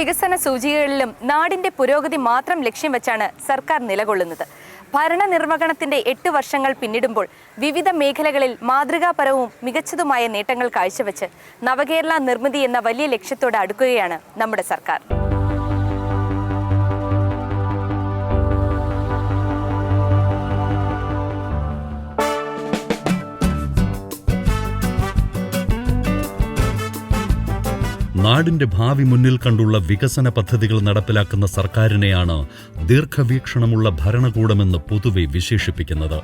വികസന സൂചികകളിലും നാടിന്റെ പുരോഗതി മാത്രം ലക്ഷ്യം വെച്ചാണ് സർക്കാർ നിലകൊള്ളുന്നത്. ഭരണനിർവഹണത്തിന്റെ 8 വർഷങ്ങൾ പിന്നിടുമ്പോൾ വിവിധ മേഖലകളിൽ മാതൃകാപരവും മികച്ചതുമായ നേട്ടങ്ങൾ കാഴ്ചവെച്ച് നവകേരള നിർമ്മിതി എന്ന വലിയ ലക്ഷ്യത്തോട് അടുക്കുകയാണ് നമ്മുടെ സർക്കാർ. നാടിന്റെ ഭാവി മുന്നിൽ കണ്ടുള്ള വികസന പദ്ധതികൾ നടപ്പിലാക്കുന്ന സർക്കാരിനെയാണ് ദീർഘവീക്ഷണമുള്ള ഭരണകൂടമെന്ന് പൊതുവെ വിശേഷിപ്പിക്കുന്നത്.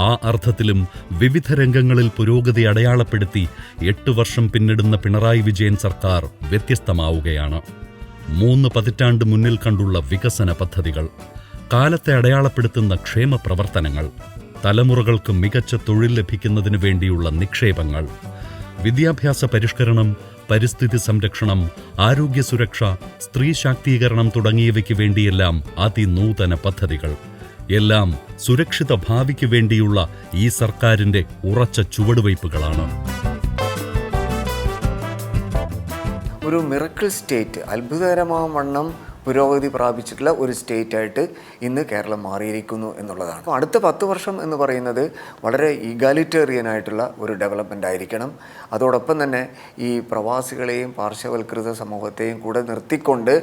ആ അർത്ഥത്തിലും വിവിധ രംഗങ്ങളിൽ പുരോഗതി അടയാളപ്പെടുത്തി 8 വർഷം പിന്നിടുന്ന പിണറായി വിജയൻ സർക്കാർ വ്യത്യസ്തമാവുകയാണ്. 3 പതിറ്റാണ്ട് മുന്നിൽ കണ്ടുള്ള വികസന പദ്ധതികൾ, കാലത്തെ അടയാളപ്പെടുത്തുന്ന ക്ഷേമ പ്രവർത്തനങ്ങൾ, തലമുറകൾക്ക് മികച്ച തൊഴിൽ ലഭിക്കുന്നതിനു വേണ്ടിയുള്ള നിക്ഷേപങ്ങൾ, വിദ്യാഭ്യാസ പരിഷ്കരണം, പരിസ്ഥിതി സംരക്ഷണം, ആരോഗ്യ സുരക്ഷ, സ്ത്രീ ശാക്തീകരണം തുടങ്ങിയവയ്ക്ക് വേണ്ടിയെല്ലാം അതിനൂതന പദ്ധതികൾ, എല്ലാം സുരക്ഷിത ഭാവിക്ക് വേണ്ടിയുള്ള ഈ സർക്കാരിന്റെ ഉറച്ച ചുവടുവയ്പ്പുകളാണ്. ഒരു മിറക്കിൾ സ്റ്റേറ്റ്, അത്ഭുതകരമാവണ്ണം പുരോഗതി പ്രാപിച്ചിട്ടുള്ള ഒരു സ്റ്റേറ്റായിട്ട് ഇന്ന് കേരളം മാറിയിരിക്കുന്നു എന്നുള്ളതാണ്. അടുത്ത 10 വർഷം എന്ന് പറയുന്നത് വളരെ ഈഗാലിറ്റേറിയൻ ആയിട്ടുള്ള ഒരു ഡെവലപ്മെൻ്റ് ആയിരിക്കണം. അതോടൊപ്പം തന്നെ ഈ പ്രവാസികളെയും പാർശ്വവൽകൃത സമൂഹത്തെയും കൂടെ നിർത്തിക്കൊണ്ട്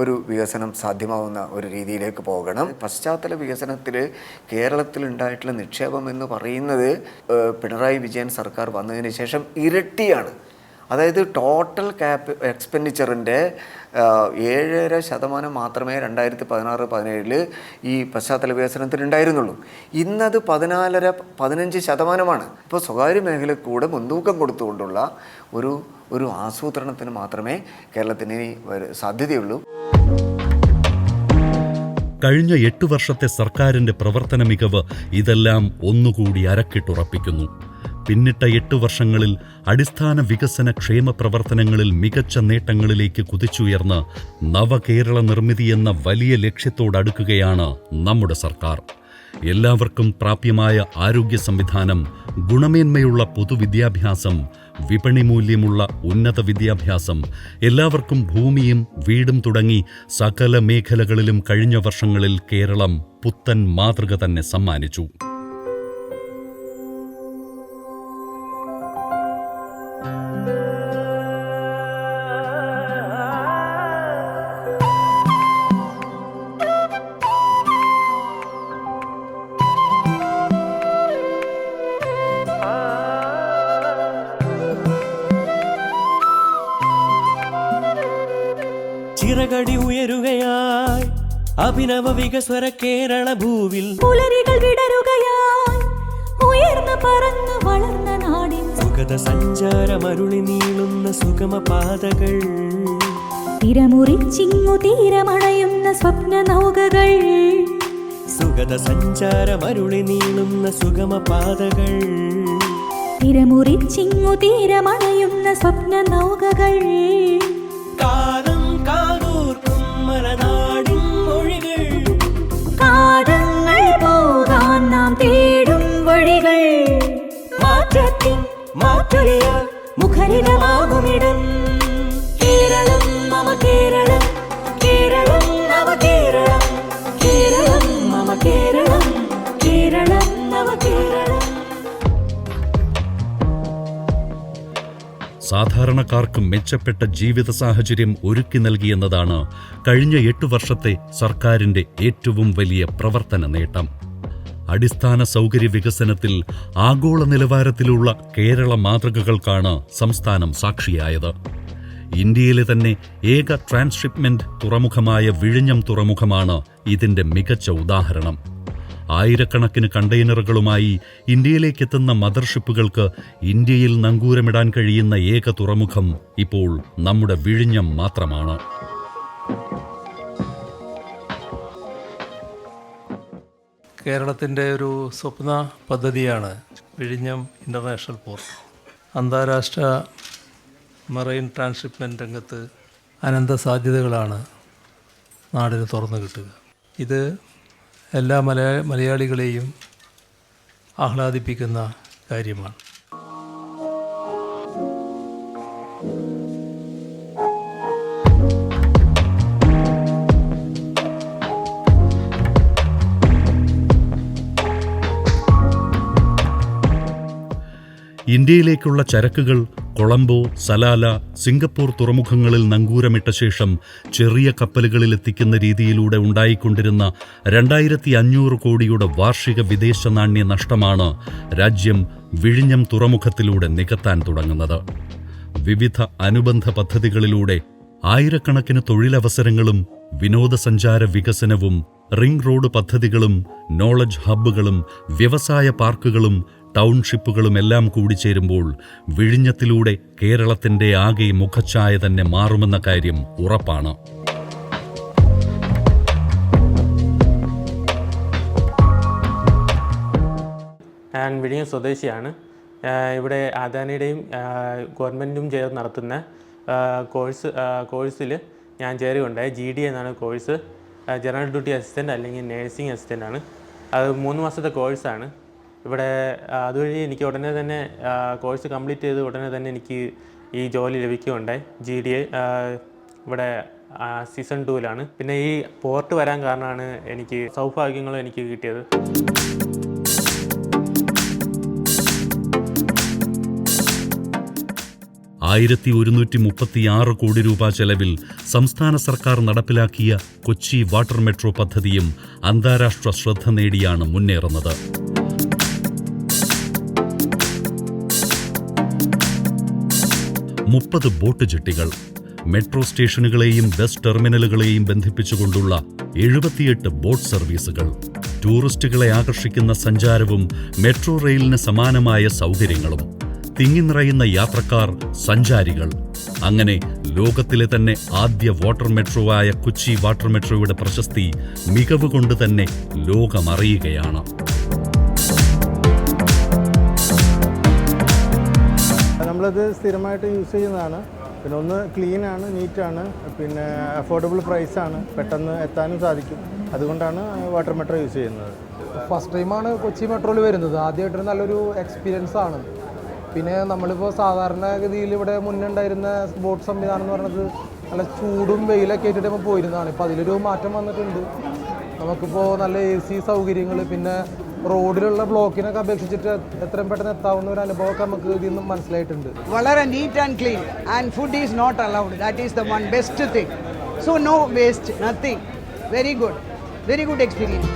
ഒരു വികസനം സാധ്യമാവുന്ന ഒരു രീതിയിലേക്ക് പോകണം. പശ്ചാത്തല വികസനത്തിൽ കേരളത്തിലുണ്ടായിട്ടുള്ള നിക്ഷേപം എന്ന് പറയുന്നത് പിണറായി വിജയൻ സർക്കാർ വന്നതിന് ശേഷം ഇരട്ടിയാണ്. അതായത് ടോട്ടൽ എക്സ്പെൻഡിച്ചറിൻ്റെ 7.5% മാത്രമേ 2016-17 ഈ പശ്ചാത്തല വികസനത്തിന് ഉണ്ടായിരുന്നുള്ളൂ. ഇന്നത് 14-15%. ഇപ്പോൾ സ്വകാര്യ മേഖല കൂടെ മുൻതൂക്കം കൊടുത്തുകൊണ്ടുള്ള ഒരു ആസൂത്രണത്തിന് മാത്രമേ കേരളത്തിന് സാധ്യതയുള്ളൂ. കഴിഞ്ഞ 8 വർഷത്തെ സർക്കാരിന്റെ പ്രവർത്തന മികവ് ഇതെല്ലാം ഒന്നുകൂടി അരക്കിട്ടുറപ്പിക്കുന്നു. പിന്നിട്ട 8 വർഷങ്ങളിൽ അടിസ്ഥാന വികസന ക്ഷേമ പ്രവർത്തനങ്ങളിൽ മികച്ച നേട്ടങ്ങളിലേക്ക് കുതിച്ചുയർന്ന് നവകേരള നിർമ്മിതി എന്ന വലിയ ലക്ഷ്യത്തോടടുക്കുകയാണ് നമ്മുടെ സർക്കാർ. എല്ലാവർക്കും പ്രാപ്യമായ ആരോഗ്യ സംവിധാനം, ഗുണമേന്മയുള്ള പൊതുവിദ്യാഭ്യാസം, വിപണി മൂല്യമുള്ള ഉന്നത വിദ്യാഭ്യാസം, എല്ലാവർക്കും ഭൂമിയും വീടും തുടങ്ങി സകല മേഖലകളിലും കഴിഞ്ഞ വർഷങ്ങളിൽ കേരളം പുത്തൻ മാതൃക തന്നെ സമ്മാനിച്ചു. ചിറകടി ഉയരുകയായി അഭിനവ വികസ്വര കേരള ഭൂവിൽ പുലരികൾ വിടരുകയായി ഉയർന്നു പറന്നു വളർന്ന നാടിൻ സുഗത സഞ്ചാരമരുളി നീളുന്ന സുഗമ പാതകൾ, തിരമുറിച്ചിങ്ങു തീരമണയുന്ന സ്വപ്ന നൗകകൾ, സുഗത സഞ്ചാരമരുളി നീളുന്ന സുഗമ പാതകൾ, തിരമുറിച്ചിങ്ങു തീരമണയുന്ന സ്വപ്ന നൗകകൾ, കാലം കാതോർക്കും മലനാടിൻ മൊഴികൾ, കാലങ്ങൾ പോകാൻ നാം തേടും വഴികൾ, മാറ്റത്തിൻ മാറ്റൊലിയാൽ മുഖരിതമാകുമിടം കേരളം മമ കേരളം, കേരളം നവ കേരളം, കേരളം മമ കേരളം, കേരളം നവ കേരളം. സാധാരണക്കാർക്ക് മെച്ചപ്പെട്ട ജീവിത സാഹചര്യം ഒരുക്കി നൽകിയെന്നതാണ് കഴിഞ്ഞ 8 വർഷത്തെ സർക്കാരിന്റെ ഏറ്റവും വലിയ പ്രവർത്തന നേട്ടം. അടിസ്ഥാന സൗകര്യ വികസനത്തിൽ ആഗോള നിലവാരത്തിലുള്ള കേരള മാതൃകകൾക്കാണ് സംസ്ഥാനം സാക്ഷിയായത്. ഇന്ത്യയിലെ തന്നെ ഏക ട്രാൻസ്ഷിപ്മെന്റ് തുറമുഖമായ വിഴിഞ്ഞം തുറമുഖമാണ് ഇതിന്റെ മികച്ച ഉദാഹരണം. ആയിരക്കണക്കിന് കണ്ടെയ്നറുകളുമായി ഇന്ത്യയിലേക്കെത്തുന്ന മദർഷിപ്പുകൾക്ക് ഇന്ത്യയിൽ നങ്കൂരമിടാൻ കഴിയുന്ന ഏക തുറമുഖം ഇപ്പോൾ നമ്മുടെ വിഴിഞ്ഞം മാത്രമാണ്. കേരളത്തിൻ്റെ ഒരു സ്വപ്ന പദ്ധതിയാണ് വിഴിഞ്ഞം ഇൻ്റർനാഷണൽ പോർട്ട്. അന്താരാഷ്ട്ര മറൈൻ ട്രാൻസ്ഷിപ്മെൻറ്റ് രംഗത്ത് അനന്ത സാധ്യതകളാണ് നാടിന് തുറന്നു കിട്ടുക. ഇത് എല്ലാ മലയാളികളെയും ആഹ്ലാദിപ്പിക്കുന്ന കാര്യമാണ്. ഇന്ത്യയിലേക്കുള്ള ചരക്കുകൾ കൊളംബോ, സലാല, സിംഗപ്പൂർ തുറമുഖങ്ങളിൽ നങ്കൂരമിട്ട ശേഷം ചെറിയ കപ്പലുകളിൽ എത്തിക്കുന്ന രീതിയിലൂടെ ഉണ്ടായിക്കൊണ്ടിരുന്ന 2500 കോടിയുടെ വാർഷിക വിദേശ നാണ്യ നഷ്ടമാണ് രാജ്യം വിഴിഞ്ഞം തുറമുഖത്തിലൂടെ നികത്താൻ തുടങ്ങുന്നത്. വിവിധ അനുബന്ധ പദ്ധതികളിലൂടെ ആയിരക്കണക്കിന് തൊഴിലവസരങ്ങളും വിനോദസഞ്ചാര വികസനവും റിംഗ് റോഡ് പദ്ധതികളും നോളജ് ഹബ്ബുകളും വ്യവസായ പാർക്കുകളും ടൗൺഷിപ്പുകളും എല്ലാം കൂടിച്ചേരുമ്പോൾ വിഴിഞ്ഞത്തിലൂടെ കേരളത്തിന്റെ ആകെ മുഖച്ഛായ തന്നെ മാറുമെന്ന കാര്യം ഉറപ്പാണ്. ഞാൻ വിഴിഞ്ഞം സ്വദേശിയാണ്. ഇവിടെ അദാനിയുടെയും ഗവൺമെൻറ്റും ചേർന്ന് നടത്തുന്ന കോഴ്സിൽ ഞാൻ ചേരുകയുണ്ടായി. GD എന്നാണ് കോഴ്സ്. ജനറൽ ഡ്യൂട്ടി അസിസ്റ്റൻ്റ് അല്ലെങ്കിൽ നേഴ്സിംഗ് അസിസ്റ്റൻ്റ് ആണ്. അത് 3 മാസത്തെ കോഴ്സാണ്. ഇവിടെ അതുവഴി എനിക്ക് ഉടനെ തന്നെ കോഴ്സ് കംപ്ലീറ്റ് ചെയ്ത് ഉടനെ തന്നെ എനിക്ക് ഈ ജോലി ലഭിക്കുകയുണ്ടായി. GDA ഇവിടെ സീസൺ 2-ലാണ്. പിന്നെ ഈ പോർട്ട് വരാൻ കാരണമാണ് എനിക്ക് സൗഭാഗ്യങ്ങളും എനിക്ക് കിട്ടിയത്. ₹1136 കോടി ചെലവിൽ സംസ്ഥാന സർക്കാർ നടപ്പിലാക്കിയ കൊച്ചി വാട്ടർ മെട്രോ പദ്ധതിയും അന്താരാഷ്ട്ര ശ്രദ്ധ നേടിയാണ് മുന്നേറുന്നത്. 30 ബോട്ട് ജെട്ടികൾ, മെട്രോ സ്റ്റേഷനുകളെയും ബസ് ടെർമിനലുകളെയും ബന്ധിപ്പിച്ചുകൊണ്ടുള്ള 78 ബോട്ട് സർവീസുകൾ, ടൂറിസ്റ്റുകളെ ആകർഷിക്കുന്ന സഞ്ചാരവും മെട്രോ റെയിലിന് സമാനമായ സൗകര്യങ്ങളും, തിങ്ങിനിറയുന്ന യാത്രക്കാർ, സഞ്ചാരികൾ, അങ്ങനെ ലോകത്തിലെ തന്നെ ആദ്യ വാട്ടർ മെട്രോ ആയ കൊച്ചി വാട്ടർ മെട്രോയുടെ പ്രശസ്തി മികവ് കൊണ്ട് തന്നെ ലോകമറിയുകയാണ്. നമ്മളത് സ്ഥിരമായിട്ട് യൂസ് ചെയ്യുന്നതാണ്. പിന്നെ ഒന്ന് ക്ലീനാണ്, നീറ്റാണ്, പിന്നെ അഫോർഡബിൾ പ്രൈസാണ്, പെട്ടെന്ന് എത്താനും സാധിക്കും. അതുകൊണ്ടാണ് വാട്ടർ മെട്രോ യൂസ് ചെയ്യുന്നത്. ഫസ്റ്റ് ടൈമാണ് കൊച്ചി മെട്രോയിൽ വരുന്നത്. ആദ്യമായിട്ടൊരു നല്ലൊരു എക്സ്പീരിയൻസ് ആണ്. പിന്നെ നമ്മളിപ്പോൾ സാധാരണഗതിയിൽ ഇവിടെ മുന്നേ ഉണ്ടായിരുന്ന ബോട്ട് സംവിധാനം എന്ന് പറയുന്നത് നല്ല ചൂടും വെയിലൊക്കെ ആയിട്ട് നമ്മൾ പോയിരുന്നതാണ്. ഇപ്പോൾ അതിലൊരു മാറ്റം വന്നിട്ടുണ്ട്. നമുക്കിപ്പോൾ നല്ല AC സൗകര്യങ്ങൾ, പിന്നെ റോഡിലുള്ള ബ്ലോക്കിനൊക്കെ അപേക്ഷിച്ചിട്ട് എത്രയും പെട്ടെന്ന് എത്താവുന്ന ഒരു അനുഭവമൊക്കെ നമുക്ക് ഇതിൽ നിന്ന് മനസ്സിലായിട്ടുണ്ട്. വളരെ neat and clean and food is not allowed. That is the one best thing. So no waste, nothing. Very good experience.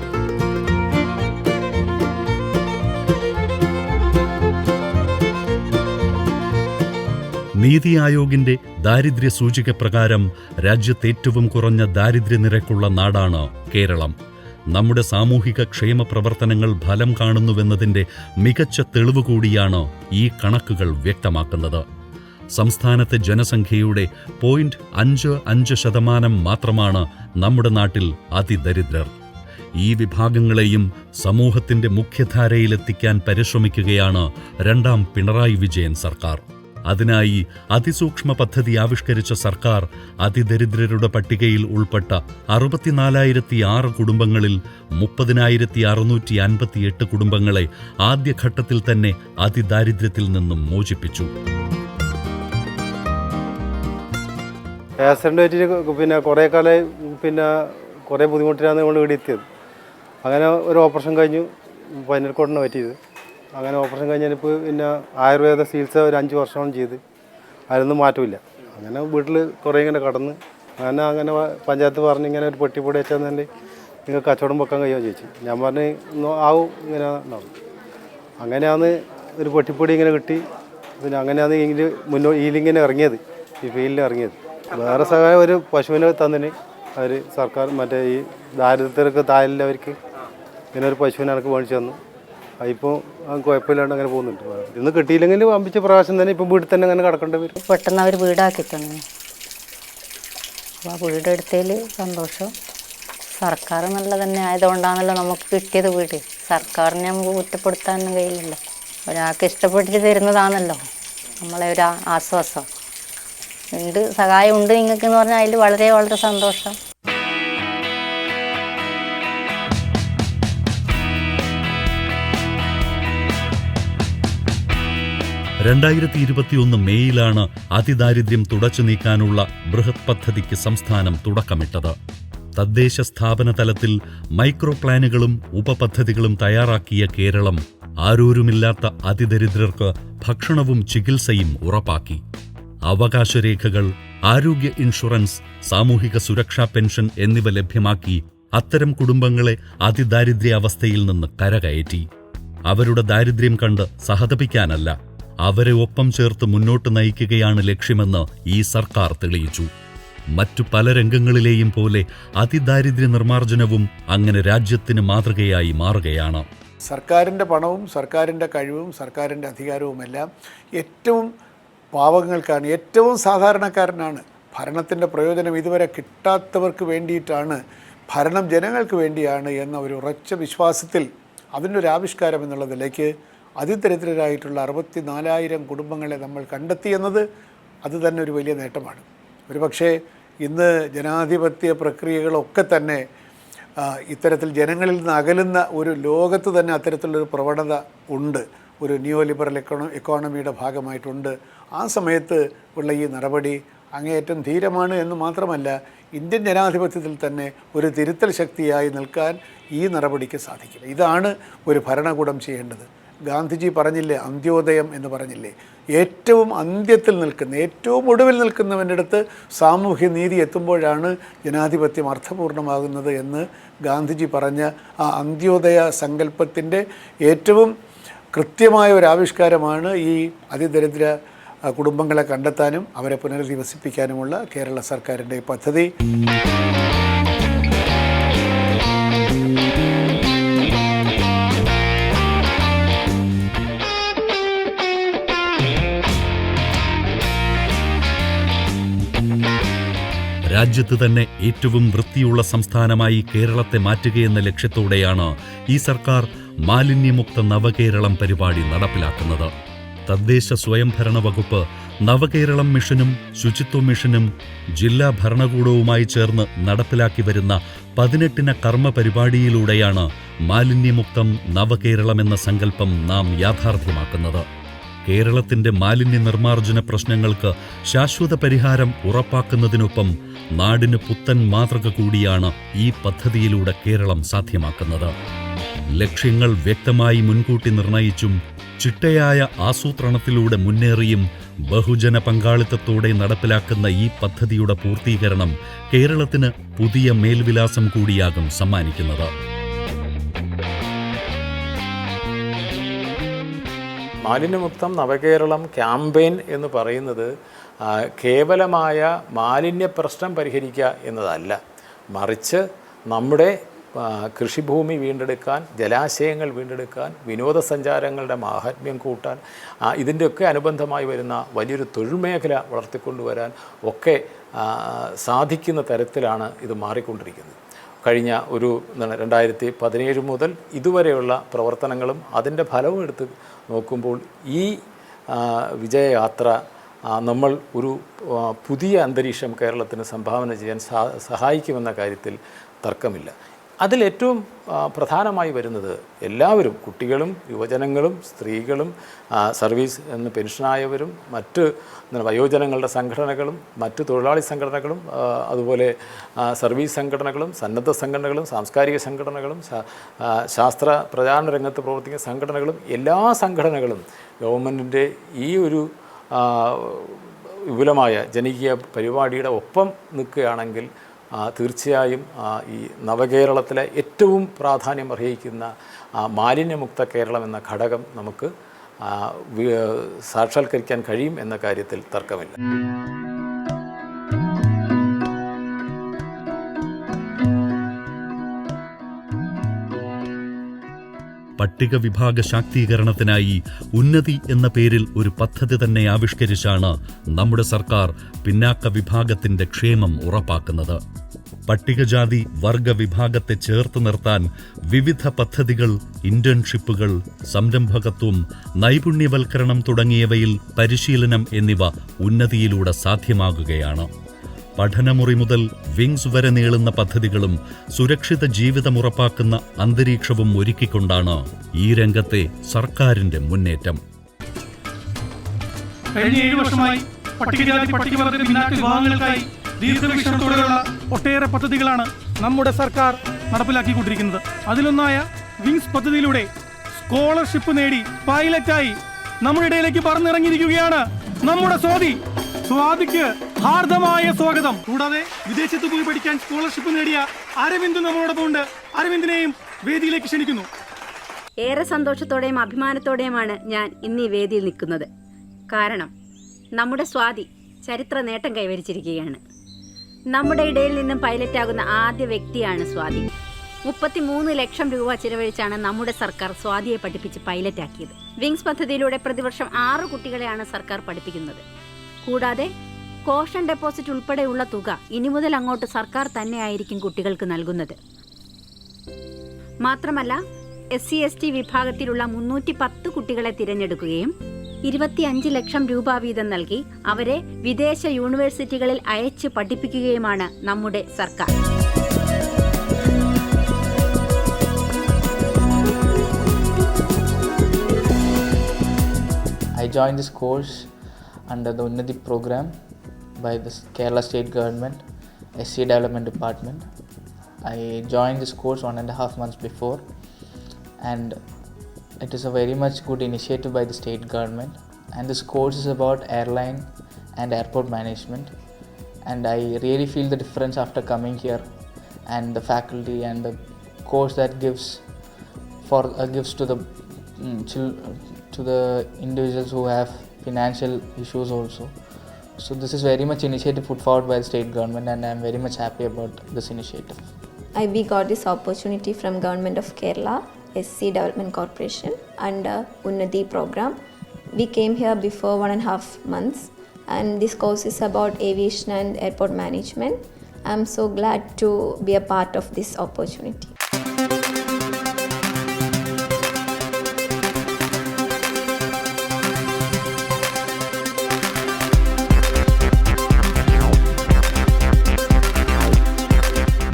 നീതി ആയോഗിന്റെ ദാരിദ്ര്യ സൂചിക പ്രകാരം രാജ്യത്ത് ഏറ്റവും കുറഞ്ഞ ദാരിദ്ര്യനിരക്കുള്ള നാടാണ് കേരളം. നമ്മുടെ സാമൂഹിക ക്ഷേമ പ്രവർത്തനങ്ങൾ ഫലം കാണുന്നുവെന്നതിന്റെ മികച്ച തെളിവ് കൂടിയാണ് ഈ കണക്കുകൾ വ്യക്തമാക്കുന്നത്. സംസ്ഥാനത്തെ ജനസംഖ്യയുടെ 0.55% മാത്രമാണ് നമ്മുടെ നാട്ടിൽ അതിദരിദ്രർ. ഈ വിഭാഗങ്ങളെയും സമൂഹത്തിന്റെ മുഖ്യധാരയിലെത്തിക്കാൻ പരിശ്രമിക്കുകയാണ് 2ാം പിണറായി വിജയൻ സർക്കാർ. അതിനായി അതിസൂക്ഷ്മ പദ്ധതി ആവിഷ്കരിച്ച സർക്കാർ അതിദരിദ്രരുടെ പട്ടികയിൽ ഉൾപ്പെട്ട 64,006 കുടുംബങ്ങളിൽ 30,658 കുടുംബങ്ങളെ ആദ്യഘട്ടത്തിൽ തന്നെ അതിദാരിദ്ര്യത്തിൽ നിന്നും മോചിപ്പിച്ചു. ആക്സിഡൻ്റ് പറ്റിയിട്ട് പിന്നെ കുറേ കാലം കുറേ ബുദ്ധിമുട്ടിലാണ് നമ്മൾ ഇവിടെ എത്തിയത്. അങ്ങനെ ഒരു ഓപ്പറേഷൻ കഴിഞ്ഞു, പനിയൽക്കോടിനെ പറ്റിയത്. അങ്ങനെ ഓപ്പറേഷൻ കഴിഞ്ഞപ്പോൾ പിന്നെ ആയുർവേദ ചികിത്സ ഒരു 5 വർഷമാണ് ചെയ്ത്. അതിലൊന്നും മാറ്റമില്ല. അങ്ങനെ വീട്ടിൽ കുറേ ഇങ്ങനെ കടന്ന് അങ്ങനെ പഞ്ചായത്ത് പറഞ്ഞ് ഇങ്ങനെ ഒരു പെട്ടിപ്പൊടി വെച്ചാൽ നിങ്ങൾക്ക് കച്ചവടം വെക്കാൻ കഴിയുമോ ചോദിച്ചു. ഞാൻ പറഞ്ഞ് ആവും ഇങ്ങനെ നടന്നു. അങ്ങനെയാണ് ഒരു പെട്ടിപ്പൊടി ഇങ്ങനെ കിട്ടി. പിന്നെ അങ്ങനെയാണ് ഇതിലിങ്ങനെ ഇറങ്ങിയത്, ഈ ഫീൽഡിൽ ഇറങ്ങിയത്. വേറെ സഹായം ഒരു പശുവിനെ തന്നിന് അവർ സർക്കാർ മറ്റേ ഈ ദാരിദ്ര്യർക്ക് താഴെയുള്ളവർക്ക് ഇങ്ങനെ ഒരു പശുവിനെ എനിക്ക് മേടിച്ചു തന്നു. ഇപ്പോൾ കുഴപ്പമില്ലാണ്ട് അങ്ങനെ പോകുന്നുണ്ട്. ഇന്ന് കിട്ടിയില്ലെങ്കിൽ വമ്പിച്ച പ്രാവശ്യം തന്നെ ഇപ്പം വീട്ടിൽ തന്നെ അങ്ങനെ കിടക്കേണ്ടി വരും. പെട്ടെന്ന് അവർ വീടാക്കി തന്നു. അപ്പോൾ ആ വീടെടുത്തതിൽ സന്തോഷം. സർക്കാർ നല്ല തന്നെ ആയതുകൊണ്ടാണല്ലോ നമുക്ക് കിട്ടിയത് വീട്. സർക്കാരിനെ നമുക്ക് കുറ്റപ്പെടുത്താനൊന്നും കഴിയില്ലല്ലോ. ഒരാൾക്ക് ഇഷ്ടപ്പെട്ടിട്ട് തരുന്നതാണല്ലോ നമ്മളെ ഒരു ആശ്വാസം. ഉണ്ട്, സഹായം ഉണ്ട് നിങ്ങൾക്ക് എന്ന് പറഞ്ഞാൽ അതിൽ വളരെ വളരെ സന്തോഷം. 2021 മേയിലാണ് അതിദാരിദ്ര്യം തുടച്ചു നീക്കാനുള്ള ബൃഹത് പദ്ധതിക്ക് സംസ്ഥാനം തുടക്കമിട്ടത്. തദ്ദേശ സ്ഥാപന തലത്തിൽ മൈക്രോ പ്ലാനുകളും ഉപപദ്ധതികളും തയ്യാറാക്കിയ കേരളം ആരോരുമില്ലാത്ത അതിദരിദ്രർക്ക് ഭക്ഷണവും ചികിത്സയും ഉറപ്പാക്കി. അവകാശരേഖകൾ, ആരോഗ്യ ഇൻഷുറൻസ്, സാമൂഹിക സുരക്ഷാ പെൻഷൻ എന്നിവ ലഭ്യമാക്കി അത്തരം കുടുംബങ്ങളെ അതിദാരിദ്ര്യാവസ്ഥയിൽ നിന്ന് കരകയറ്റി. അവരുടെ ദാരിദ്ര്യം കണ്ട് സഹതപിക്കാനല്ല, അവരെ ഒപ്പം ചേർത്ത് മുന്നോട്ട് നയിക്കുകയാണ് ലക്ഷ്യമെന്ന് ഈ സർക്കാർ തെളിയിച്ചു. മറ്റു പല രംഗങ്ങളിലെയും പോലെ അതിദാരിദ്ര്യ നിർമ്മാർജ്ജനവും അങ്ങനെ രാജ്യത്തിന് മാതൃകയായി മാറുകയാണ്. സർക്കാരിൻ്റെ പണവും സർക്കാരിൻ്റെ കഴിവും സർക്കാരിൻ്റെ അധികാരവുമെല്ലാം ഏറ്റവും പാവങ്ങൾക്കാണ്, ഏറ്റവും സാധാരണക്കാരനാണ്. ഭരണത്തിൻ്റെ പ്രയോജനം ഇതുവരെ കിട്ടാത്തവർക്ക് വേണ്ടിയിട്ടാണ്, ഭരണം ജനങ്ങൾക്ക് വേണ്ടിയാണ് എന്ന ഒരു ഉറച്ച വിശ്വാസത്തിൽ അതിൻ്റെ ഒരു ആവിഷ്കാരം എന്നുള്ളതിലേക്ക് അതിദരിദ്രരായിട്ടുള്ള 64,000 കുടുംബങ്ങളെ നമ്മൾ കണ്ടെത്തിയെന്നത് അത് തന്നെ ഒരു വലിയ നേട്ടമാണ്. ഒരുപക്ഷേ ഇന്ന് ജനാധിപത്യ പ്രക്രിയകളൊക്കെ തന്നെ ഇത്തരത്തിൽ ജനങ്ങളിൽ നിന്ന് അകലുന്ന ഒരു ലോകത്ത് തന്നെ അത്തരത്തിലുള്ളൊരു പ്രവണത ഉണ്ട്, ഒരു ന്യൂ ലിബറൽ എക്കോണമിയുടെ ഭാഗമായിട്ടുണ്ട്. ആ സമയത്ത് ഉള്ള ഈ നടപടി അങ്ങേയറ്റം ധീരമാണ് എന്ന് മാത്രമല്ല, ഇന്ത്യൻ ജനാധിപത്യത്തിൽ തന്നെ ഒരു തിരുത്തൽ ശക്തിയായി നിൽക്കാൻ ഈ നടപടിക്ക് സാധിക്കും. ഇതാണ് ഒരു ഭരണകൂടം ചെയ്യേണ്ടത്. ഗാന്ധിജി പറഞ്ഞില്ലേ, അന്ത്യോദയം എന്ന് പറഞ്ഞില്ലേ, ഏറ്റവും അന്ത്യത്തിൽ നിൽക്കുന്ന, ഏറ്റവും ഒടുവിൽ നിൽക്കുന്നവൻ്റെ അടുത്ത് സാമൂഹ്യ നീതി എത്തുമ്പോഴാണ് ജനാധിപത്യം അർത്ഥപൂർണ്ണമാകുന്നത് എന്ന് ഗാന്ധിജി പറഞ്ഞ ആ അന്ത്യോദയ സങ്കല്പത്തിൻ്റെ ഏറ്റവും കൃത്യമായ ഒരു ആവിഷ്കാരമാണ് ഈ അതിദരിദ്ര കുടുംബങ്ങളെ കണ്ടെത്താനും അവരെ പുനരധിവസിപ്പിക്കാനുമുള്ള കേരള സർക്കാരിൻ്റെ പദ്ധതി. രാജ്യത്ത് തന്നെ ഏറ്റവും വൃത്തിയുള്ള സംസ്ഥാനമായി കേരളത്തെ മാറ്റുകയെന്ന ലക്ഷ്യത്തോടെയാണ് ഈ സർക്കാർ മാലിന്യമുക്ത നവകേരളം പരിപാടി നടപ്പിലാക്കുന്നത്. തദ്ദേശ സ്വയംഭരണ വകുപ്പ് നവകേരളം മിഷനും ശുചിത്വ മിഷനും ജില്ലാ ഭരണകൂടവുമായി ചേർന്ന് നടപ്പിലാക്കി വരുന്ന 18 കർമ്മ പരിപാടിയിലൂടെയാണ് മാലിന്യമുക്തം നവകേരളമെന്ന സങ്കല്പം നാം യാഥാർത്ഥ്യമാക്കുന്നത്. കേരളത്തിന്റെ മാലിന്യ നിർമ്മാർജ്ജന പ്രശ്നങ്ങൾക്ക് ശാശ്വത പരിഹാരം ഉറപ്പാക്കുന്നതിനൊപ്പം നാടിന് പുത്തൻ മാതൃക കൂടിയാണ് ഈ പദ്ധതിയിലൂടെ കേരളം സാധ്യമാക്കുന്നത്. ലക്ഷ്യങ്ങൾ വ്യക്തമായി മുൻകൂട്ടി നിർണയിച്ചും ചിട്ടയായ ആസൂത്രണത്തിലൂടെ മുന്നേറിയും ബഹുജന പങ്കാളിത്തത്തോടെ നടപ്പിലാക്കുന്ന ഈ പദ്ധതിയുടെ പൂർത്തീകരണം കേരളത്തിന് പുതിയ മേൽവിലാസം കൂടിയാകും സമ്മാനിക്കുന്നത്. മാലിന്യമുക്തം നവകേരളം ക്യാമ്പയിൻ എന്ന് പറയുന്നത് കേവലമായ മാലിന്യ പ്രശ്നം പരിഹരിക്കുക എന്നതല്ല, മറിച്ച് നമ്മുടെ കൃഷിഭൂമി വീണ്ടെടുക്കാൻ, ജലാശയങ്ങൾ വീണ്ടെടുക്കാൻ, വിനോദസഞ്ചാരങ്ങളുടെ മാഹാത്മ്യം കൂട്ടാൻ, ഇതിൻ്റെയൊക്കെ അനുബന്ധമായി വരുന്ന വലിയൊരു തൊഴിൽ മേഖല വളർത്തിക്കൊണ്ടുവരാൻ ഒക്കെ സാധിക്കുന്ന തരത്തിലാണ് ഇത് മാറിക്കൊണ്ടിരിക്കുന്നത്. കഴിഞ്ഞ ഒരു 2017 മുതൽ ഇതുവരെയുള്ള പ്രവർത്തനങ്ങളും അതിൻ്റെ ഫലവും എടുത്ത് നോക്കുമ്പോൾ ഈ വിജയയാത്ര നമ്മൾ ഒരു പുതിയ അന്തരീക്ഷം കേരളത്തിന് സംഭാവന ചെയ്യാൻ സഹായിക്കുമെന്ന കാര്യത്തിൽ തർക്കമില്ല. അതിലേറ്റവും പ്രധാനമായി വരുന്നത് എല്ലാവരും, കുട്ടികളും യുവജനങ്ങളും സ്ത്രീകളും സർവീസ് എന്ന് പെൻഷനായവരും മറ്റ് വയോജനങ്ങളുടെ സംഘടനകളും മറ്റ് തൊഴിലാളി സംഘടനകളും അതുപോലെ സർവീസ് സംഘടനകളും സന്നദ്ധ സംഘടനകളും സാംസ്കാരിക സംഘടനകളും ശാസ്ത്ര പ്രചാരണ രംഗത്ത് പ്രവർത്തിക്കുന്ന സംഘടനകളും എല്ലാ സംഘടനകളും ഗവൺമെൻറ്റിൻ്റെ ഈ ഒരു വിപുലമായ ജനകീയ പരിപാടിയുടെ ഒപ്പം നിൽക്കുകയാണെങ്കിൽ തീർച്ചയായും ഈ നവകേരളത്തിലെ ഏറ്റവും പ്രാധാന്യം അർഹിക്കുന്ന മാലിന്യമുക്ത കേരളം എന്ന ഘടകം നമുക്ക് സാക്ഷാത്കരിക്കാൻ കഴിയും എന്ന കാര്യത്തിൽ തർക്കമില്ല. പട്ടിക വിഭാഗ ശാക്തീകരണത്തിനായി ഉന്നതി എന്ന പേരിൽ ഒരു പദ്ധതി തന്നെ ആവിഷ്കരിച്ചാണ് നമ്മുടെ സർക്കാർ പിന്നാക്ക വിഭാഗത്തിന്റെ ക്ഷേമം ഉറപ്പാക്കുന്നത്. പട്ടികജാതി വർഗ വിഭാഗത്തെ ചേർത്ത് നിർത്താൻ വിവിധ പദ്ധതികൾ, ഇന്റേൺഷിപ്പുകൾ, സംരംഭകത്വം, നൈപുണ്യവൽക്കരണം തുടങ്ങിയവയിൽ പരിശീലനം എന്നിവ ഉന്നതിയിലൂടെ സാധ്യമാകുകയാണ്. പഠനമുറി മുതൽ വിങ്സ് വരെ നീളുന്ന പദ്ധതികളും സുരക്ഷിത ജീവിതം ഉറപ്പാക്കുന്ന അന്തരീക്ഷവും ഒരുക്കിക്കൊണ്ടാണ് ഈ രംഗത്തെ സർക്കാരിന്റെ മുന്നേറ്റം. കഴിഞ്ഞ 7 വർഷമായി പട്ടികജാതി പട്ടികവർഗ പിന്നാക്ക വിഭാഗങ്ങൾക്കായി ദീർഘവീക്ഷണത്തോടെയുള്ള ഒട്ടേറെ പദ്ധതികളാണ് നമ്മുടെ സർക്കാർ നടപ്പിലാക്കിക്കൊണ്ടിരിക്കുന്നത്. അതിലൊന്നായ വിങ്സ് പദ്ധതിയിലൂടെ സ്കോളർഷിപ്പ് നേടി പൈലറ്റായി നമ്മുടെ ഇടയിലേക്ക് പറന്നിറങ്ങിയിരിക്കുകയാണ് നമ്മുടെ സ്വാതിക്ക് ഹാർദമായ സ്വാഗതം. കൂടാതെ വിദേശത്ത് പോയി പഠിക്കാൻ സ്കോളർഷിപ്പ് നേടിയ അരവിന്ദ് നമ്മളോടൊപ്പം ഉണ്ട്. അരവിന്ദിനെയും വേദിയിലേക്ക് ക്ഷണിക്കുന്നു. ഏറെ സന്തോഷത്തോടെയും അഭിമാനത്തോടെയുമാണ് ഞാൻ ഇന്ന് ഈ വേദിയിൽ നിൽക്കുന്നത്. കാരണം നമ്മുടെ സ്വാതി ചരിത്ര നേട്ടം കൈവരിച്ചിരിക്കുകയാണ്. നമ്മുടെ ഇടയിൽ നിന്നും പൈലറ്റാകുന്ന ആദ്യ വ്യക്തിയാണ് സ്വാതി. 33 ലക്ഷം രൂപ ചിലവഴിച്ചാണ് നമ്മുടെ സർക്കാർ സ്വാതിയെ പഠിപ്പിച്ച് പൈലറ്റാക്കിയത്. വിങ്സ് പദ്ധതിയിലൂടെ പ്രതിവർഷം 6 കുട്ടികളെയാണ് സർക്കാർ പഠിപ്പിക്കുന്നത്. കൂടാതെ കോഷൻ ഡെപ്പോസിറ്റ് ഉൾപ്പെടെയുള്ള തുക ഇനി മുതൽ അങ്ങോട്ട് സർക്കാർ തന്നെയായിരിക്കും കുട്ടികൾക്ക് നൽകുന്നത്. മാത്രമല്ല SC/ST വിഭാഗത്തിലുള്ള 310 കുട്ടികളെ തിരഞ്ഞെടുക്കുകയും 25 ലക്ഷം രൂപ വീതം നൽകി അവരെ വിദേശ യൂണിവേഴ്സിറ്റികളിൽ അയച്ച് പഠിപ്പിക്കുകയുമാണ് നമ്മുടെ സർക്കാർ. I joined this course under the Unnati program by the Kerala State Government, SC Development Department. I joined this course 1.5 months before, and it is a very much good initiative by the state government. And this course is about airline and airport management, and I really feel the difference after coming here, and the faculty and the course that gives to the individuals who have financial issues also. So this is very much initiative put forward by the state government, and I am very much happy about this initiative. We got this opportunity from Government of Kerala, SC Development Corporation, under Unnati program. We came here before 1.5 months, and this course is about aviation and airport management. I'm so glad to be a part of this opportunity.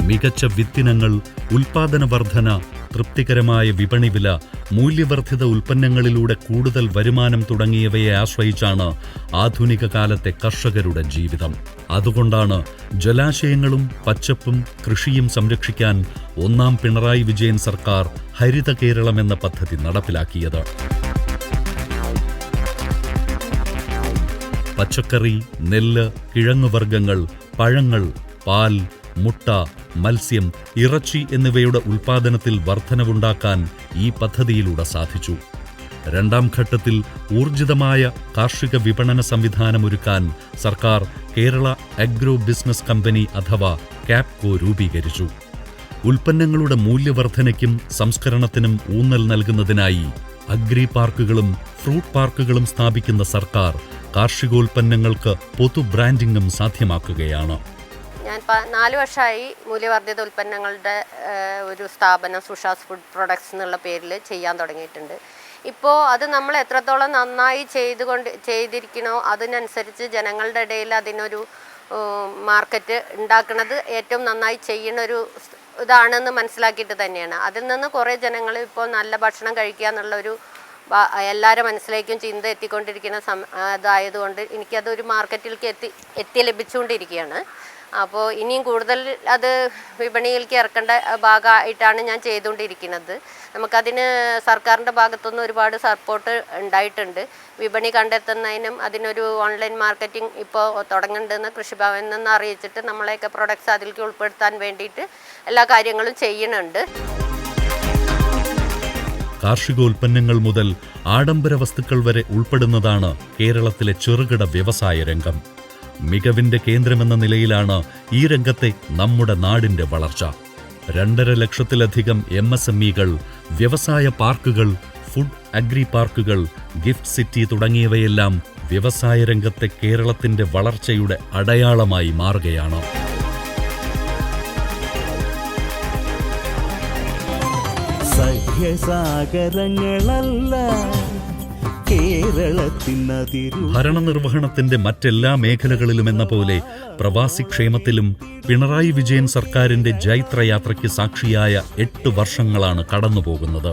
മികച്ച വിത്തിനങ്ങൾ, ഉൽപാദന വർധന, തൃപ്തികരമായ വിപണി വില, മൂല്യവർദ്ധിത ഉൽപ്പന്നങ്ങളിലൂടെ കൂടുതൽ വരുമാനം തുടങ്ങിയവയെ ആശ്രയിച്ചാണ് ആധുനിക കാലത്തെ കർഷകരുടെ ജീവിതം. അതുകൊണ്ടാണ് ജലാശയങ്ങളും പച്ചപ്പും കൃഷിയും സംരക്ഷിക്കാൻ ഒന്നാം പിണറായി വിജയൻ സർക്കാർ ഹരിത കേരളം എന്ന പദ്ധതി നടപ്പിലാക്കിയത്. പച്ചക്കറി, നെല്ല്, കിഴങ്ങുവർഗ്ഗങ്ങൾ, പഴങ്ങൾ, പാൽ, മുട്ട, മത്സ്യം, ഇറച്ചി എന്നിവയുടെ ഉൽപാദനത്തിൽ വർധനവുണ്ടാക്കാൻ ഈ പദ്ധതിയിലൂടെ സാധിച്ചു. രണ്ടാം ഘട്ടത്തിൽ ഊർജിതമായ കാർഷിക വിപണന സംവിധാനമൊരുക്കാൻ സർക്കാർ കേരള അഗ്രോ ബിസിനസ് കമ്പനി അഥവാ കാപ്കോ രൂപീകരിച്ചു. ഉൽപ്പന്നങ്ങളുടെ മൂല്യവർധനയ്ക്കും സംസ്കരണത്തിനും ഊന്നൽ നൽകുന്നതിനായി അഗ്രി പാർക്കുകളും ഫ്രൂട്ട് പാർക്കുകളും സ്ഥാപിക്കുന്ന സർക്കാർ കാർഷികോൽപ്പന്നങ്ങൾക്ക് പൊതു ബ്രാൻഡിംഗും സാധ്യമാക്കുകയാണ്. ഞാൻ 4 വർഷമായി മൂല്യവർദ്ധിത ഉൽപ്പന്നങ്ങളുടെ ഒരു സ്ഥാപനം സുഷാസ് ഫുഡ് പ്രൊഡക്ട്സ് എന്നുള്ള പേരിൽ ചെയ്യാൻ തുടങ്ങിയിട്ടുണ്ട്. ഇപ്പോൾ അത് നമ്മൾ എത്രത്തോളം നന്നായി ചെയ്തിരിക്കണോ അതിനനുസരിച്ച് ജനങ്ങളുടെ ഇടയിൽ അതിനൊരു മാർക്കറ്റ് ഉണ്ടാക്കുന്നത് ഏറ്റവും നന്നായി ചെയ്യുന്നൊരു ഇതാണെന്ന് മനസ്സിലാക്കിയിട്ട് തന്നെയാണ്. അതിൽ നിന്ന് കുറേ ജനങ്ങൾ ഇപ്പോൾ നല്ല ഭക്ഷണം കഴിക്കുക എന്നുള്ളൊരു എല്ലാവരുടെ മനസ്സിലേക്കും ചിന്ത എത്തിക്കൊണ്ടിരിക്കുന്ന ഇതായതുകൊണ്ട് എനിക്കതൊരു മാർക്കറ്റിലേക്ക് എത്തി ലഭിച്ചുകൊണ്ടിരിക്കുകയാണ്. അപ്പോൾ ഇനിയും കൂടുതൽ അത് വിപണിയിലേക്ക് ഇറക്കേണ്ട ഭാഗമായിട്ടാണ് ഞാൻ ചെയ്തുകൊണ്ടിരിക്കുന്നത്. നമുക്കതിന് സർക്കാരിൻ്റെ ഭാഗത്തുനിന്ന് ഒരുപാട് സപ്പോർട്ട് ഉണ്ടായിട്ടുണ്ട്. വിപണി കണ്ടെത്തുന്നതിനും അതിനൊരു ഓൺലൈൻ മാർക്കറ്റിംഗ് ഇപ്പോൾ തുടങ്ങുന്നുണ്ടെന്ന് കൃഷിഭവനിൽ നിന്ന് അറിയിച്ചിട്ട് നമ്മളെയൊക്കെ പ്രൊഡക്ട്സ് അതിലേക്ക് ഉൾപ്പെടുത്താൻ വേണ്ടിയിട്ട് എല്ലാ കാര്യങ്ങളും ചെയ്യുന്നുണ്ട്. കാർഷികോൽപ്പന്നങ്ങൾ മുതൽ ആഡംബര വസ്തുക്കൾ വരെ ഉൾപ്പെടുന്നതാണ് കേരളത്തിലെ ചെറുകിട വ്യവസായ രംഗം. മികവിന്റെ കേന്ദ്രമെന്ന നിലയിലാണ് ഈ രംഗത്തെ നമ്മുടെ നാടിന്റെ വളർച്ച. 2.5 ലക്ഷത്തിലധികം MSMEകൾ, വ്യവസായ പാർക്കുകൾ, ഫുഡ് അഗ്രി പാർക്കുകൾ, ഗിഫ്റ്റ് സിറ്റി തുടങ്ങിയവയെല്ലാം വ്യവസായ രംഗത്തെ കേരളത്തിന്റെ വളർച്ചയുടെ അടയാളമായി മാറുകയാണ്. സഹ്യസാഗരങ്ങളല്ല ഭരണനിർവഹണത്തിന്റെ മറ്റെല്ലാ മേഖലകളിലുമെന്ന പോലെ പ്രവാസിക്ഷേമത്തിലും പിണറായി വിജയൻ സർക്കാരിന്റെ ജൈത്രയാത്രയ്ക്ക് സാക്ഷിയായ 8 വർഷങ്ങളാണ് കടന്നുപോകുന്നത്.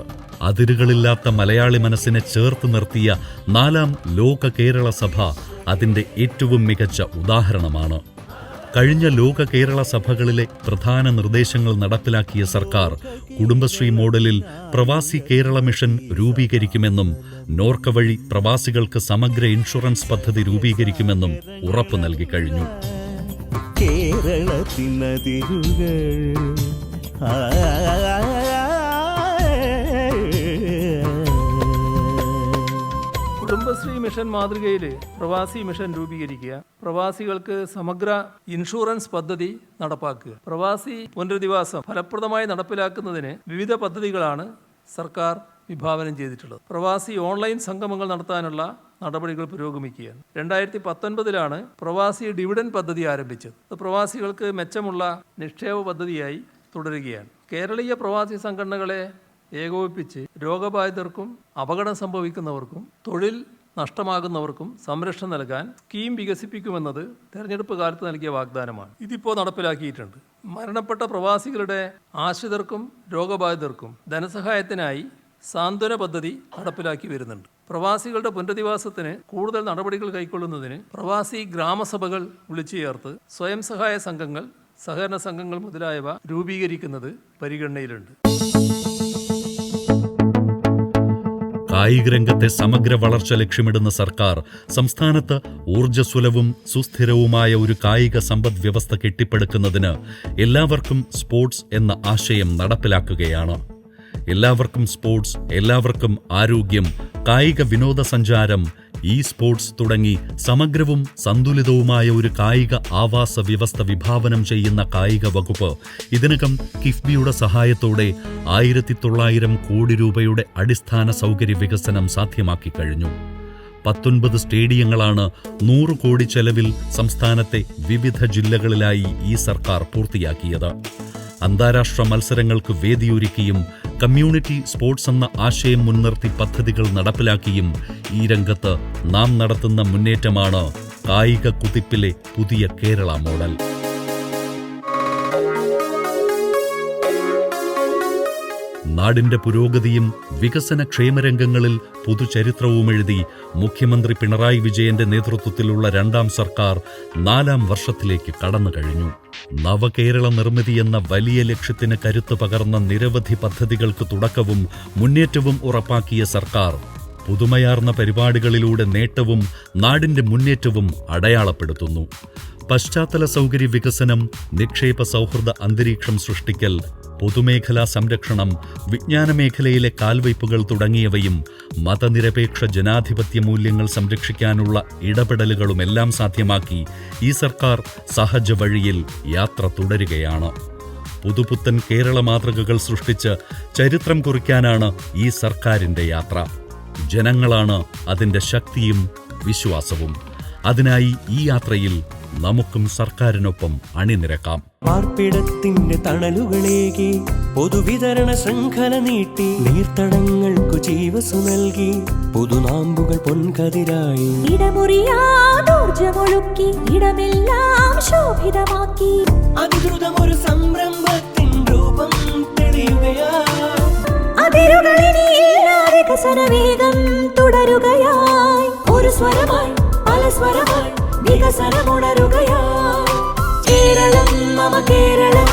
അതിരുകളില്ലാത്ത മലയാളി മനസ്സിനെ ചേർത്ത് നിർത്തിയ 4ാം ലോക കേരള സഭ അതിന്റെ ഏറ്റവും മികച്ച ഉദാഹരണമാണ്. കഴിഞ്ഞ ലോക കേരള സഭകളിലെ പ്രധാന നിർദ്ദേശങ്ങൾ നടപ്പിലാക്കിയ സർക്കാർ കുടുംബശ്രീ മോഡലിൽ പ്രവാസി കേരള മിഷൻ രൂപീകരിക്കുമെന്നും നോർക്ക വഴി പ്രവാസികൾക്ക് സമഗ്ര ഇൻഷുറൻസ് പദ്ധതി രൂപീകരിക്കുമെന്നും ഉറപ്പു നൽകി കഴിഞ്ഞു. കുടുംബശ്രീ മിഷൻ മാതൃകയിൽ പ്രവാസി മിഷൻ രൂപീകരിക്കുക, പ്രവാസികൾക്ക് സമഗ്ര ഇൻഷുറൻസ് പദ്ധതി നടപ്പാക്കുക. പ്രവാസി പുനരധിവാസം ഫലപ്രദമായി നടപ്പിലാക്കുന്നതിന് വിവിധ പദ്ധതികളാണ് സർക്കാർ വിഭാവനം ചെയ്തിട്ടുള്ളത്. പ്രവാസി ഓൺലൈൻ സംഗമങ്ങൾ നടത്താനുള്ള നടപടികൾ പുരോഗമിക്കുകയാണ്. 2019 പ്രവാസി ഡിവിഡൻഡ് പദ്ധതി ആരംഭിച്ചത്. പ്രവാസികൾക്ക് മെച്ചമുള്ള നിക്ഷേപ പദ്ധതിയായി തുടരുകയാണ്. കേരളീയ പ്രവാസി സംഘടനകളെ ഏകോപിപ്പിച്ച് രോഗബാധിതർക്കും അപകടം സംഭവിക്കുന്നവർക്കും തൊഴിൽ നഷ്ടമാകുന്നവർക്കും സംരക്ഷണം നൽകാൻ സ്കീം വികസിപ്പിക്കുമെന്നത് തെരഞ്ഞെടുപ്പ് കാലത്ത് നൽകിയ വാഗ്ദാനമാണ്. ഇതിപ്പോൾ നടപ്പിലാക്കിയിട്ടുണ്ട്. മരണപ്പെട്ട പ്രവാസികളുടെ ആശ്രിതർക്കും രോഗബാധിതർക്കും ധനസഹായത്തിനായി സാന്ത്വന പദ്ധതി നടപ്പിലാക്കി വരുന്നുണ്ട്. പ്രവാസികളുടെ പുനരധിവാസത്തിന് കൂടുതൽ നടപടികൾ കൈക്കൊള്ളുന്നതിന് പ്രവാസി ഗ്രാമസഭകൾ വിളിച്ചു ചേർത്ത് സ്വയം സഹായ സംഘങ്ങൾ, സഹകരണ സംഘങ്ങൾ മുതലായവ രൂപീകരിക്കുന്നത് പരിഗണനയിലുണ്ട്. കായിക രംഗത്തെ സമഗ്ര വളർച്ച ലക്ഷ്യമിടുന്ന സർക്കാർ സംസ്ഥാനത്ത് ഊർജ്ജസ്വലവും സുസ്ഥിരവുമായ ഒരു കായിക സമ്പദ് വ്യവസ്ഥ കെട്ടിപ്പടുക്കുന്നതിന് എല്ലാവർക്കും സ്പോർട്സ് എന്ന ആശയം നടപ്പിലാക്കുകയാണ്. എല്ലാവർക്കും സ്പോർട്സ്, എല്ലാവർക്കും ആരോഗ്യം, കായിക വിനോദസഞ്ചാരം, ഇ സ്പോർട്സ് തുടങ്ങി സമഗ്രവും സന്തുലിതവുമായ ഒരു കായിക ആവാസ വ്യവസ്ഥ വിഭാവനം ചെയ്യുന്ന കായിക വകുപ്പ് ഇതിനകം കിഫ്ബിയുടെ സഹായത്തോടെ 1900 കോടി രൂപയുടെ അടിസ്ഥാന സൗകര്യ വികസനം സാധ്യമാക്കി കഴിഞ്ഞു. 19 സ്റ്റേഡിയങ്ങളാണ് 100 കോടി ചെലവിൽ സംസ്ഥാനത്തെ വിവിധ ജില്ലകളിലായി ഈ സർക്കാർ പൂർത്തിയാക്കിയത്. അന്താരാഷ്ട്ര മത്സരങ്ങൾക്ക് വേദിയൊരുക്കിയും കമ്മ്യൂണിറ്റി സ്പോർട്സ് എന്ന ആശയം മുൻനിർത്തി പദ്ധതികൾ നടപ്പിലാക്കിയും ഈ രംഗത്ത് നാം നടത്തുന്ന മുന്നേറ്റമാണ് കായിക കുതിപ്പിലെ പുതിയ കേരള മോഡൽ. നാടിന്റെ പുരോഗതിയും വികസന ക്ഷേമരംഗങ്ങളിൽ പുതുചരിത്രവും എഴുതി മുഖ്യമന്ത്രി പിണറായി വിജയന്റെ നേതൃത്വത്തിലുള്ള 2ാം സർക്കാർ 4ാം വർഷത്തിലേക്ക് കടന്നു കഴിഞ്ഞു. നവകേരള നിർമ്മിതി എന്ന വലിയ ലക്ഷ്യത്തിന് കരുത്ത് പകർന്ന നിരവധി പദ്ധതികൾക്ക് തുടക്കവും മുന്നേറ്റവും ഉറപ്പാക്കിയ സർക്കാർ പുതുമയാർന്ന പരിപാടികളിലൂടെ നേട്ടവും നാടിന്റെ മുന്നേറ്റവും അടയാളപ്പെടുത്തുന്നു. പശ്ചാത്തല സൗകര്യ വികസനം, നിക്ഷേപ സൗഹൃദ അന്തരീക്ഷം സൃഷ്ടിക്കൽ, പൊതുമേഖലാ സംരക്ഷണം, വിജ്ഞാന മേഖലയിലെ കാൽവയ്പുകൾ തുടങ്ങിയവയും മതനിരപേക്ഷ ജനാധിപത്യ മൂല്യങ്ങൾ സംരക്ഷിക്കാനുള്ള ഇടപെടലുകളുമെല്ലാം സാധ്യമാക്കി ഈ സർക്കാർ സഹജ വഴിയിൽ യാത്ര തുടരുകയാണ്. പുതുപുത്തൻ കേരള മാതൃകകൾ സൃഷ്ടിച്ച് ചരിത്രം കുറിക്കാനാണ് ഈ സർക്കാരിന്റെ യാത്ര. ജനങ്ങളാണ് അതിന്റെ ശക്തിയും വിശ്വാസവും. അതിനായി ഈ യാത്രയിൽ നമുക്കും സർക്കാരിനൊപ്പം അണിനിരക്കാം. പാർപ്പിടത്തിന്റെ തണലുകളേകി പൊതുവിതരണ ശൃംഖല നീട്ടി നീർത്തടങ്ങൾക്കു ജീവസു നൽകി പുതുനാമ്പുകൾ പൊൻകതിരായി ഇടമുറിയാതോർജമൊഴുക്കി ഇടമെല്ലാം ശോഭിതമാക്കി അധികൃതമൊരു സംരംഭത്തിൻ രൂപം തെളിയുകയാ. അതിരുകളിനില്ലാതെ വികസനവേഗം തുടരുകയായി. ഒരു സ്വരമായി പല സ്വരമായി വികസനമുണരുകയായി. കേരളം മമ കേരളം